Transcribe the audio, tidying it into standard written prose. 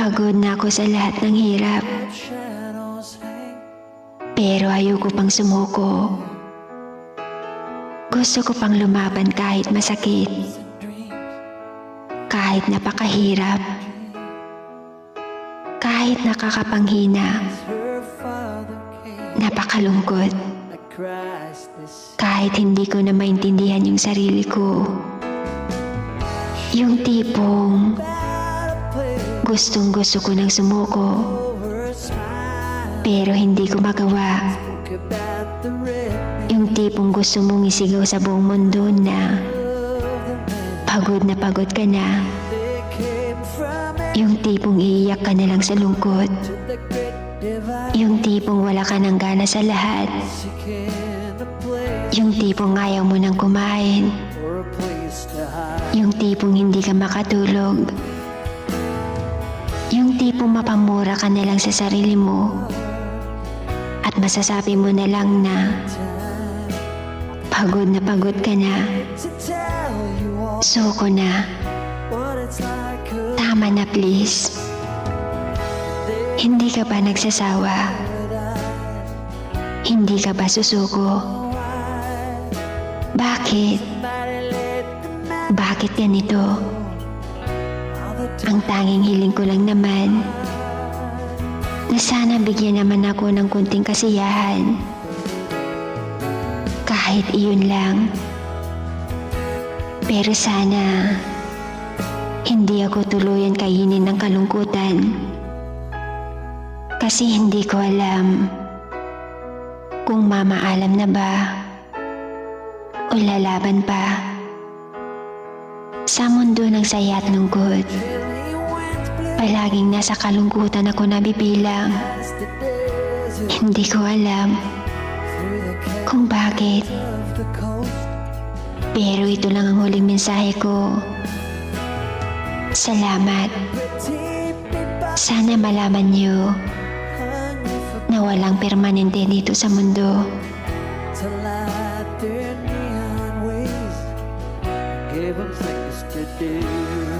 Pagod na ako sa lahat ng hirap. Pero ayoko pang sumuko. Gusto ko pang lumaban kahit masakit. Kahit napakahirap. Kahit nakakapanghina. Napakalungkot. Kahit hindi ko na maintindihan yung sarili ko. Yung tipong gustong-gusto ko nang sumuko. Pero hindi ko magawa. Yung tipong gusto mong isigaw sa buong mundo na pagod ka na. Yung tipong iiyak ka na lang sa lungkot. Yung tipong wala ka ng gana sa lahat. Yung tipong ayaw mo nang kumain. Yung tipong hindi ka makatulog. Yung tipong mapamura ka na lang sa sarili mo. At masasabi mo na lang na pagod ka na. Suko na. Tama na please. Hindi ka ba nagsasawa? Hindi ka ba susuko? Bakit? Bakit ganito? Ang tanging hiling ko lang naman na sana bigyan naman ako ng kunting kasiyahan. Kahit iyon lang. Pero sana hindi ako tuluyan kainin ng kalungkutan. Kasi hindi ko alam kung mamaalam na ba o lalaban pa sa mundo ng saya at lungkot. Palaging nasa kalungkutan ako nabibilang. Hindi ko alam kung bakit. Pero ito lang ang huling mensahe ko. Salamat. Sana malaman niyo na walang permanente dito sa mundo. Give 'em things to do.